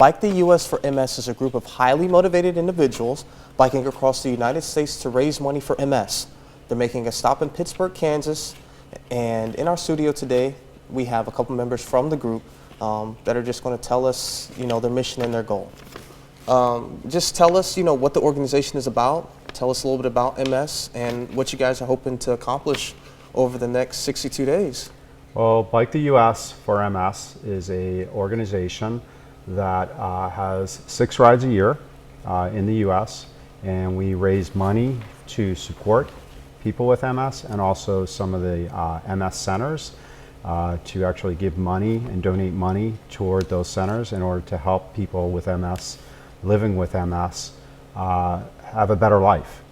Bike the U.S. for MS is a group of highly motivated individuals biking across the United States to raise money for MS. They're making a stop in Pittsburgh, Kansas, and in our studio today, we have a couple members from the group that are just going to tell us, their mission and their goal. Just tell us, what the organization is about. Tell us a little bit about MS and what you guys are hoping to accomplish over the next 62 days. Well, Bike the U.S. for MS is an organization that has 6 rides a year in the U.S. and we raise money to support people with MS and also some of the MS centers to actually give money and donate money toward those centers in order to help people with MS, living with MS, have a better life.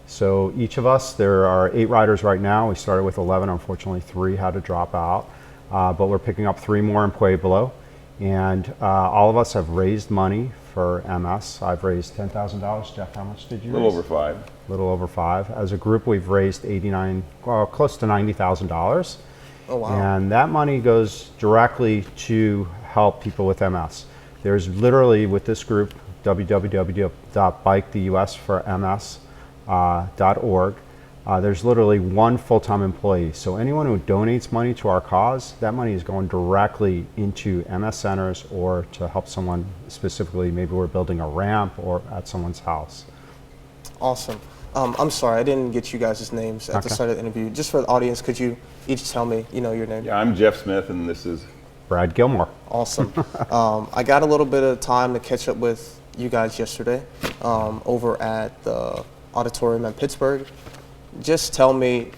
So each of us, there are 8 riders right now. We started with 11, unfortunately 3 had to drop out, but we're picking up 3 more in Pueblo. And all of us have raised money for MS. I've raised $10,000. Jeff, how much did you raise? A little over 5. A little over 5. As a group, we've raised close to $90,000. Oh, wow. And that money goes directly to help people with MS. There's literally, with this group, www.biketheusforms.org. There's literally 1 full-time employee. So anyone who donates money to our cause, that money is going directly into MS centers or to help someone specifically. Maybe we're building a ramp or at someone's house. Awesome. I'm sorry, I didn't get you guys' names at the start of the interview. Just for the audience, could you each tell me, your name? Yeah, I'm Jeff Smith, and this is Brad Gilmore. Awesome. I got a little bit of time to catch up with you guys yesterday over at the auditorium in Pittsburgh. Just tell me,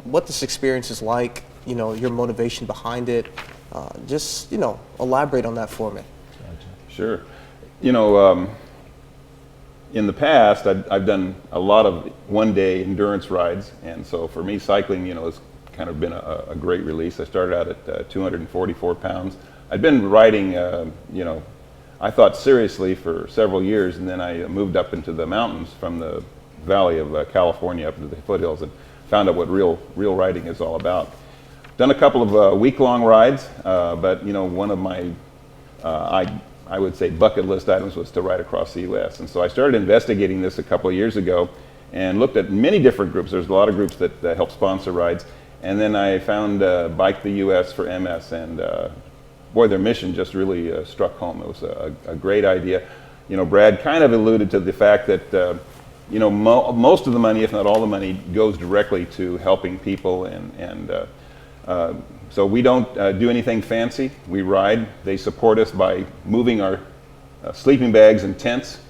what this experience is like, your motivation behind it. Just, elaborate on that for me. Sure. In the past, I've done a lot of one-day endurance rides, and so for me, cycling, has kind of been a great release. I started out at 244 pounds. I'd been riding, I thought seriously for several years, and then I moved up into the mountains from the valley of California up into the foothills and found out what real riding is all about. Done a couple of week-long rides, but one of my I would say bucket list items was to ride across the U.S. And so I started investigating this a couple of years ago and looked at many different groups. There's a lot of groups that help sponsor rides, and then I found Bike the U.S. for MS, and boy, their mission just really struck home. It was a great idea. Brad kind of alluded to the fact that most of the money, if not all the money, goes directly to helping people, and so we don't do anything fancy. We ride. They support us by moving our sleeping bags and tents,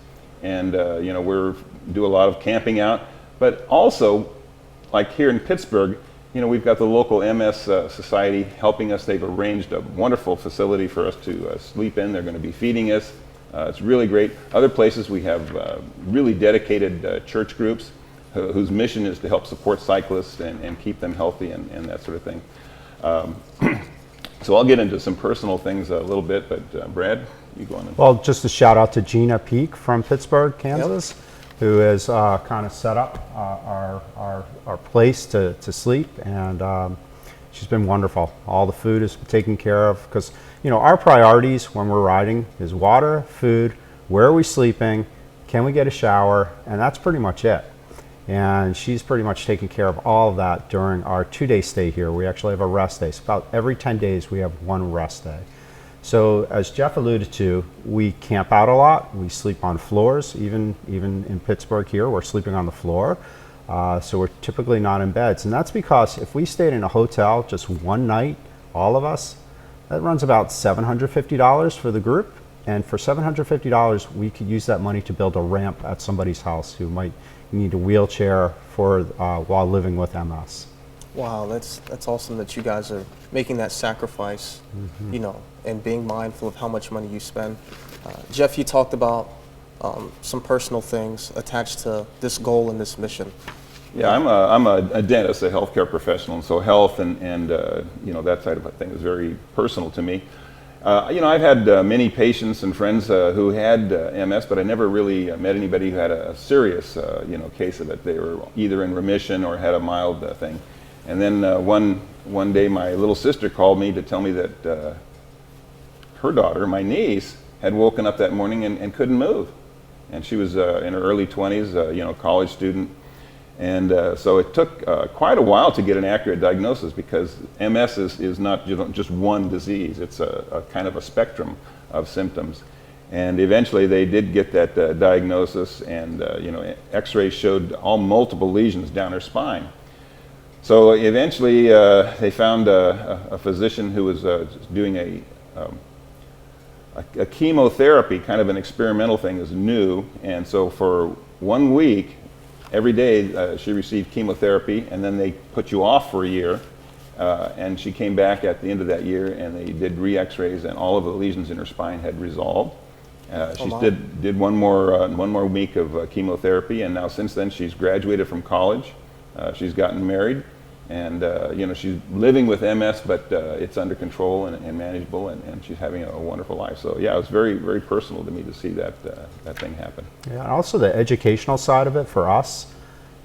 and we do a lot of camping out. But also, like here in Pittsburgh, we've got the local MS society helping us. They've arranged a wonderful facility for us to sleep in. They're going to be feeding us. It's really great. Other places we have really dedicated church groups whose mission is to help support cyclists and keep them healthy and that sort of thing. So I'll get into some personal things a little bit, but Brad, you go on. Well, just a shout out to Gina Peak from Pittsburgh, Kansas, who has kind of set up our place to sleep, and she's been wonderful. All the food is taken care of, because our priorities when we're riding is water, food, where are we sleeping, can we get a shower, and that's pretty much it. And she's pretty much taken care of all of that during our 2-day stay here. We actually have a rest day. So about every 10 days we have 1 rest day. So as Jeff alluded to, we camp out a lot. We sleep on floors. Even in Pittsburgh here, we're sleeping on the floor. So we're typically not in beds. And that's because if we stayed in a hotel just one night, all of us, that runs about $750 for the group. And for $750, we could use that money to build a ramp at somebody's house who might need a wheelchair for while living with MS. Wow, that's awesome that you guys are making that sacrifice, and being mindful of how much money you spend. Jeff, you talked about some personal things attached to this goal and this mission. Yeah, I'm a dentist, a healthcare professional, and so health and that side of a thing is very personal to me. I've had many patients and friends who had MS, but I never really met anybody who had a serious, case of it. They were either in remission or had a mild thing. And then one day, my little sister called me to tell me that her daughter, my niece, had woken up that morning and couldn't move. And she was in her early 20s, college student. And so it took quite a while to get an accurate diagnosis, because MS is not just one disease. It's a kind of a spectrum of symptoms. And eventually they did get that diagnosis, and x-rays showed all multiple lesions down her spine. So eventually they found a physician who was doing a chemotherapy, kind of an experimental thing, is new. And so for 1 week, every day she received chemotherapy, and then they put you off for a year. And she came back at the end of that year, and they did re-x-rays, and all of the lesions in her spine had resolved. She did one more week of chemotherapy, and now since then she's graduated from college. She's gotten married, and she's living with MS, but it's under control and manageable, and she's having a wonderful life. So yeah, it was very, very personal to me to see that thing happen. Yeah, and also the educational side of it for us.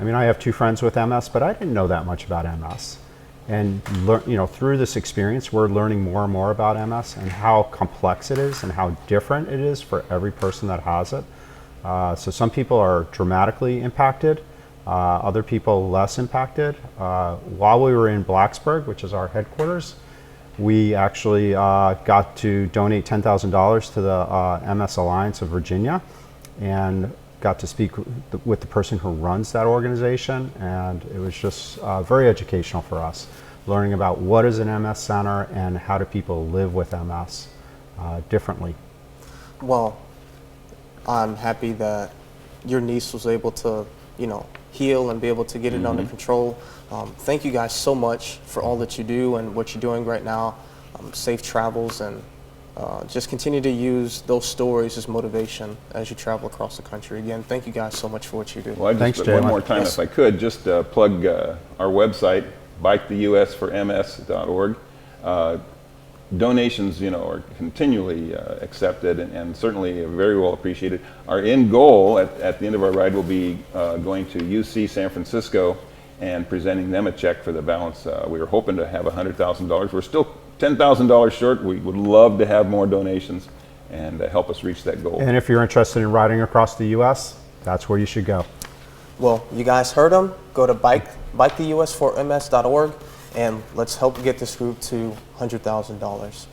I mean, I have 2 friends with MS, but I didn't know that much about MS. And through this experience, we're learning more and more about MS and how complex it is and how different it is for every person that has it. So some people are dramatically impacted, other people less impacted. While we were in Blacksburg, which is our headquarters, we actually got to donate $10,000 to the MS Alliance of Virginia, and got to speak with the person who runs that organization, and it was just very educational for us, learning about what is an MS center and how do people live with MS differently. Well, I'm happy that your niece was able to, heal and be able to get it under control. Thank you guys so much for all that you do and what you're doing right now. Safe travels, and just continue to use those stories as motivation as you travel across the country. Again, thank you guys so much for what you do. Well, Thanks, one Jalen. more time, if I could, just plug our website, biketheusforms.org. Donations, are continually accepted and certainly very well appreciated. Our end goal at the end of our ride will be going to UC San Francisco and presenting them a check for the balance. We were hoping to have $100,000. We're still $10,000 short. We would love to have more donations and help us reach that goal. And if you're interested in riding across the U.S., that's where you should go. Well, you guys heard them. Go to biketheusforms.org, and let's help get this group to $100,000.